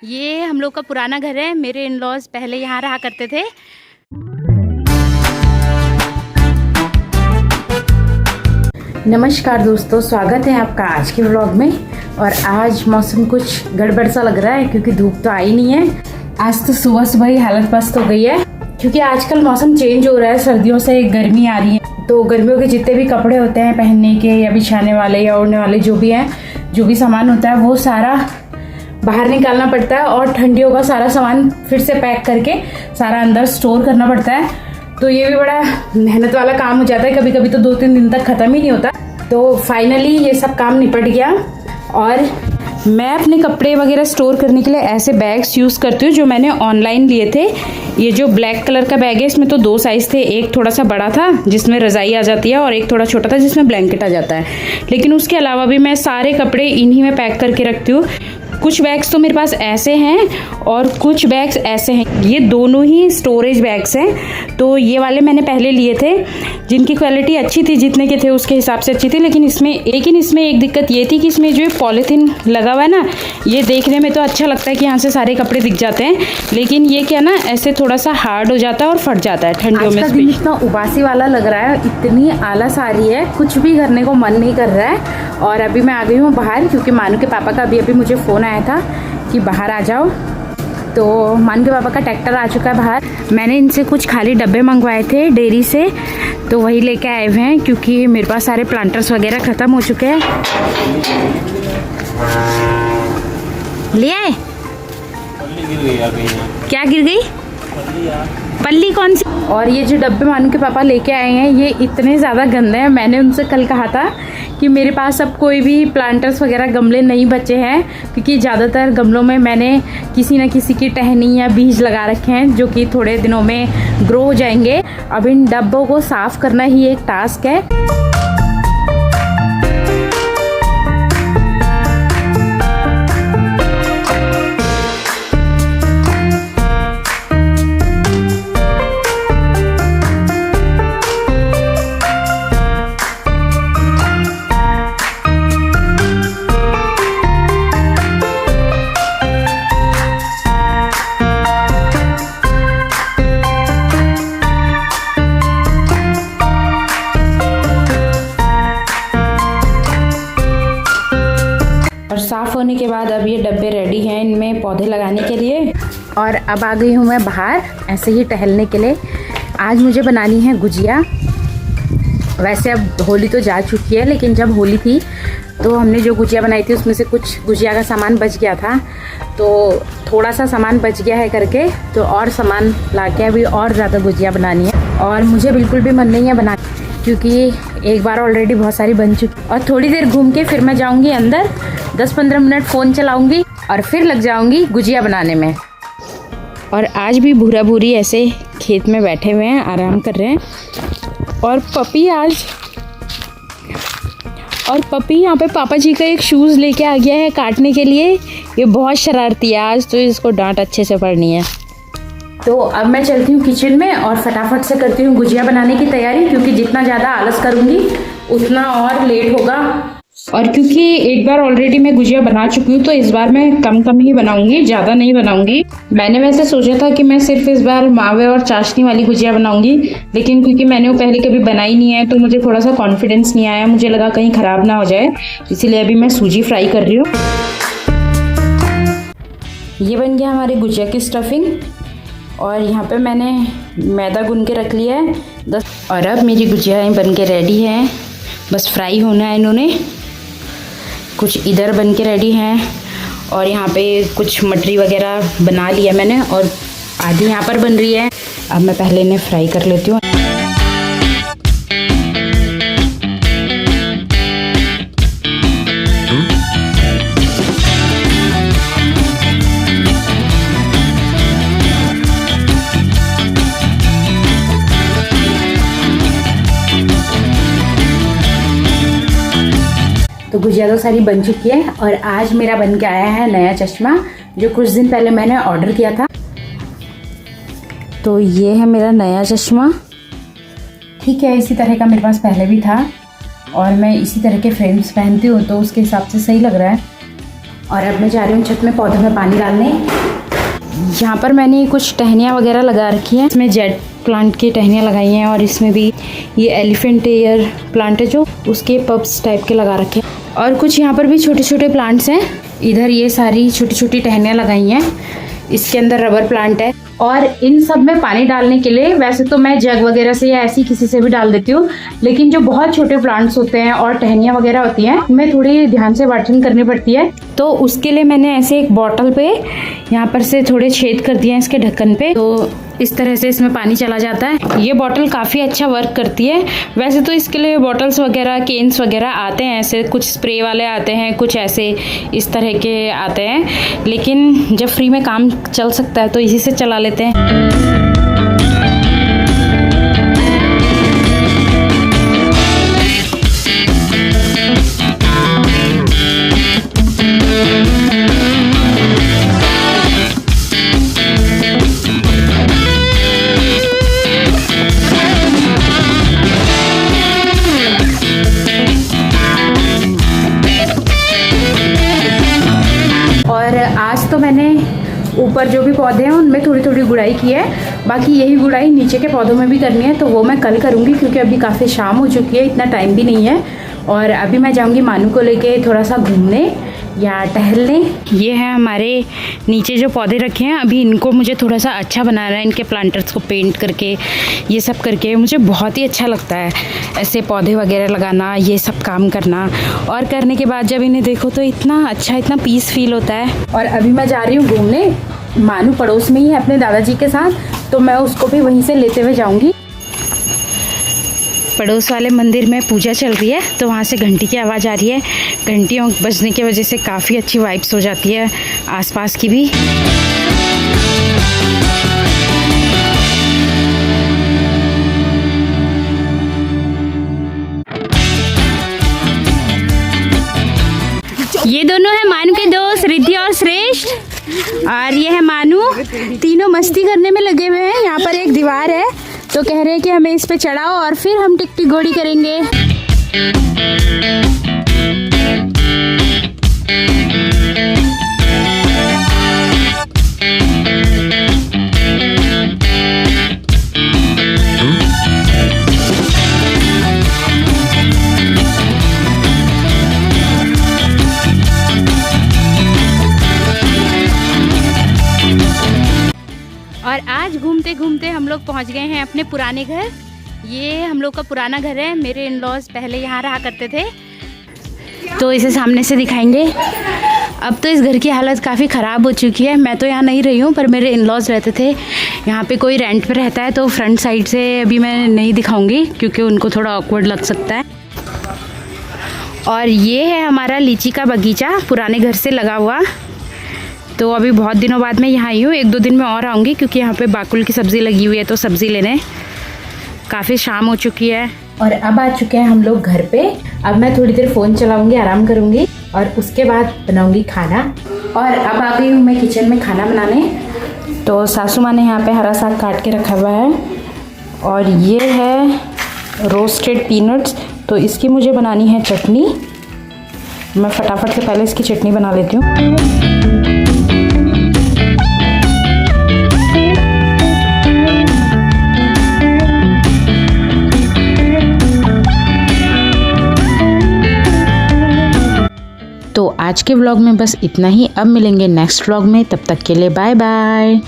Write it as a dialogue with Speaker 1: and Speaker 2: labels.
Speaker 1: ये हम लोग का पुराना घर है। मेरे इन लॉज पहले यहाँ रहा करते थे।
Speaker 2: नमस्कार दोस्तों, स्वागत है आपका आज के व्लॉग में। और आज मौसम कुछ गड़बड़ सा लग रहा है क्योंकि धूप तो आई नहीं है। आज तो सुबह सुबह ही हालत पस्त हो गई है क्योंकि आजकल मौसम चेंज हो रहा है। सर्दियों से गर्मी आ रही है तो गर्मियों के जितने भी कपड़े होते हैं पहनने के या बिछाने वाले या ओढ़ने वाले जो भी हैं, जो भी सामान होता है वो सारा बाहर निकालना पड़ता है और ठंडियों का सारा सामान फिर से पैक करके सारा अंदर स्टोर करना पड़ता है। तो ये भी बड़ा मेहनत वाला काम हो जाता है। कभी कभी तो 2-3 दिन तक ख़त्म ही नहीं होता। तो फाइनली ये सब काम निपट गया और मैं अपने कपड़े वगैरह स्टोर करने के लिए ऐसे बैग्स यूज़ करती हूँ जो मैंने ऑनलाइन लिए थे। ये जो ब्लैक कलर का बैग है इसमें तो 2 साइज़ थे। एक थोड़ा सा बड़ा था जिसमें रज़ाई आ जाती है और एक थोड़ा छोटा था जिसमें ब्लैंकेट आ जाता है। लेकिन उसके अलावा भी मैं सारे कपड़े इन्हीं में पैक करके रखती हूँ। कुछ बैग्स तो मेरे पास ऐसे हैं और कुछ बैग्स ऐसे हैं। ये दोनों ही स्टोरेज बैग्स हैं। तो ये वाले मैंने पहले लिए थे जिनकी क्वालिटी अच्छी थी, जितने के थे उसके हिसाब से अच्छी थी। लेकिन इसमें एक दिक्कत ये थी कि इसमें जो पॉलीथीन लगा हुआ है ना, ये देखने में तो अच्छा लगता है कि यहाँ से सारे कपड़े दिख जाते हैं, लेकिन ये क्या ना ऐसे थोड़ा सा हार्ड हो जाता है और फट जाता है ठंडियों में। दिन इतना उबासी वाला लग रहा है, इतनी आलस आ रही है, कुछ भी करने को मन नहीं कर रहा है। और अभी मैं आ गई हूँ बाहर क्योंकि मानू के पापा का अभी मुझे फ़ोन आया था कि बाहर आ जाओ। तो मानू के पापा का ट्रैक्टर आ चुका है बाहर। मैंने इनसे कुछ खाली डब्बे मंगवाए थे डेयरी से, तो वही लेके आए हुए हैं क्योंकि मेरे पास सारे प्लांटर्स वगैरह ख़त्म हो चुके हैं। ले आए? क्या गिर गई? पल्ली कौन सी? और ये जो डब्बे मानू के पापा लेके आए हैं ये इतने ज़्यादा गंदे हैं। मैंने उनसे कल कहा था कि मेरे पास अब कोई भी प्लांटर्स वगैरह गमले नहीं बचे हैं क्योंकि ज़्यादातर गमलों में मैंने किसी न किसी की टहनी या बीज लगा रखे हैं जो कि थोड़े दिनों में ग्रो हो जाएंगे। अब इन डब्बों को साफ़ करना ही एक टास्क है। साफ़ होने के बाद अब ये डब्बे रेडी हैं इनमें पौधे लगाने के लिए। और अब आ गई हूँ मैं बाहर ऐसे ही टहलने के लिए। आज मुझे बनानी है गुजिया। वैसे अब होली तो जा चुकी है, लेकिन जब होली थी तो हमने जो गुजिया बनाई थी उसमें से कुछ गुजिया का सामान बच गया था। तो थोड़ा सा सामान बच गया है करके तो और सामान ला के अभी और ज़्यादा गुजिया बनानी है। और मुझे बिल्कुल भी मन नहीं है बनाने क्योंकि एक बार ऑलरेडी बहुत सारी बन चुकी। और थोड़ी देर घूम के फिर मैं जाऊंगी अंदर, 10-15 मिनट फ़ोन चलाऊंगी और फिर लग जाऊंगी गुजिया बनाने में। और आज भी भूरा भूरी ऐसे खेत में बैठे हुए हैं, आराम कर रहे हैं। और पपी यहाँ पे पापा जी का एक शूज़ लेके आ गया है काटने के लिए। ये बहुत शरारती है, आज तो इसको डांट अच्छे से पड़नी है। तो अब मैं चलती हूँ किचन में और फटाफट से करती हूँ गुजिया बनाने की तैयारी क्योंकि जितना ज़्यादा आलस करूँगी उतना और लेट होगा। और क्योंकि एक बार ऑलरेडी मैं गुजिया बना चुकी हूँ तो इस बार मैं कम ही बनाऊंगी, ज़्यादा नहीं बनाऊंगी। मैंने वैसे सोचा था कि मैं सिर्फ इस बार मावे और चाशनी वाली गुजिया बनाऊंगी, लेकिन क्योंकि मैंने वो पहले कभी बनाई नहीं है तो मुझे थोड़ा सा कॉन्फिडेंस नहीं आया। मुझे लगा कहीं ख़राब ना हो जाए, इसीलिए अभी मैं सूजी फ्राई कर रही हूँ। ये बन गया हमारे गुजिया की स्टफिंग और यहाँ पे मैंने मैदा गूंद के रख लिया है 10। और अब मेरी गुजिया बन के रेडी है, बस फ्राई होना है इन्होंने। कुछ इधर बन के रेडी हैं और यहाँ पे कुछ मटरी वगैरह बना लिया मैंने और आधी यहाँ पर बन रही है। अब मैं पहले इन्हें फ्राई कर लेती हूँ। तो गुजिया तो सारी बन चुकी है और आज मेरा बन के आया है नया चश्मा जो कुछ दिन पहले मैंने ऑर्डर किया था। तो ये है मेरा नया चश्मा। ठीक है, इसी तरह का मेरे पास पहले भी था और मैं इसी तरह के फ्रेम्स पहनती हूँ तो उसके हिसाब से सही लग रहा है। और अब मैं जा रही हूँ छत में पौधों में पानी डालने। यहाँ पर मैंने कुछ टहनियाँ वगैरह लगा रखी हैं। इसमें जेड प्लांट की टहनियाँ लगाई हैं और इसमें भी ये एलिफेंट ईयर प्लांट है जो उसके पब्स टाइप के लगा रखे हैं। और कुछ यहाँ पर भी छोटे छोटे प्लांट्स हैं। इधर ये सारी छोटी छोटी टहनियाँ लगाई हैं। इसके अंदर रबर प्लांट है। और इन सब में पानी डालने के लिए वैसे तो मैं जग वगैरह से या ऐसी किसी से भी डाल देती हूँ, लेकिन जो बहुत छोटे प्लांट्स होते हैं और टहनियाँ वगैरह होती हैं उनमें थोड़ी ध्यान से वाटरिंग करनी पड़ती है। तो उसके लिए मैंने ऐसे एक बॉटल पे यहाँ पर से थोड़े छेद कर दिए हैं इसके ढक्कन पे, तो इस तरह से इसमें पानी चला जाता है। ये बॉटल काफ़ी अच्छा वर्क करती है। वैसे तो इसके लिए बॉटल्स वगैरह केन्स वगैरह आते हैं, ऐसे कुछ स्प्रे वाले आते हैं, कुछ ऐसे इस तरह के आते हैं, लेकिन जब फ्री में काम चल सकता है तो इसी से चला लेते हैं। आज तो मैंने ऊपर जो भी पौधे हैं उनमें थोड़ी थोड़ी गुड़ाई की है, बाकी यही गुड़ाई नीचे के पौधों में भी करनी है, तो वो मैं कल करूँगी क्योंकि अभी काफ़ी शाम हो चुकी है, इतना टाइम भी नहीं है। और अभी मैं जाऊँगी मानू को लेके थोड़ा सा घूमने या टहलने। ये है हमारे नीचे जो पौधे रखे हैं, अभी इनको मुझे थोड़ा सा अच्छा बनाना है, इनके प्लांटर्स को पेंट करके ये सब करके मुझे बहुत ही अच्छा लगता है ऐसे पौधे वगैरह लगाना, ये सब काम करना। और करने के बाद जब इन्हें देखो तो इतना अच्छा, इतना पीस फील होता है। और अभी मैं जा रही हूँ घूमने, मानू पड़ोस में ही है अपने दादाजी के साथ, तो मैं उसको भी वहीं से लेते हुए जाऊँगी। पड़ोस वाले मंदिर में पूजा चल रही है तो वहाँ से घंटी की आवाज़ आ रही है। घंटियों बजने की वजह से काफ़ी अच्छी वाइब्स हो जाती है आसपास की भी। ये दोनों है मानू के दोस्त रिद्धि और श्रेष्ठ, और ये है मानू। तीनों मस्ती करने में लगे हुए हैं। यहाँ पर एक दीवार है तो कह रहे हैं कि हमें इस पे चढ़ाओ और फिर हम टिक टिक गोड़ी करेंगे। और आज घूमते घूमते हम लोग पहुंच गए हैं अपने पुराने घर। ये हम लोग का पुराना घर है। मेरे इन लॉज पहले यहाँ रहा करते थे, तो इसे सामने से दिखाएंगे। अब तो इस घर की हालत काफ़ी ख़राब हो चुकी है। मैं तो यहाँ नहीं रही हूँ, पर मेरे इन लॉज रहते थे यहाँ पे। कोई रेंट पे रहता है तो फ्रंट साइड से अभी मैं नहीं दिखाऊंगी क्योंकि उनको थोड़ा ऑकवर्ड लग सकता है। और ये है हमारा लीची का बगीचा पुराने घर से लगा हुआ। तो अभी बहुत दिनों बाद मैं यहाँ आई हूँ, 1-2 दिन में और आऊँगी क्योंकि यहाँ पे बाकुल की सब्ज़ी लगी हुई है, तो सब्ज़ी लेने। काफ़ी शाम हो चुकी है और अब आ चुके हैं हम लोग घर पे। अब मैं थोड़ी देर फ़ोन चलाऊँगी, आराम करूँगी और उसके बाद बनाऊँगी खाना। और अब आ गई हूँ मैं किचन में खाना बनाने। तो सासू माँ ने यहाँ पे हरा साग काट के रखा हुआ है और ये है रोस्टेड पीनट्स, तो इसकी मुझे बनानी है चटनी। मैं फटाफट से पहले इसकी चटनी बना लेती हूँ। तो आज के व्लॉग में बस इतना ही। अब मिलेंगे नेक्स्ट व्लॉग में, तब तक के लिए बाय बाय।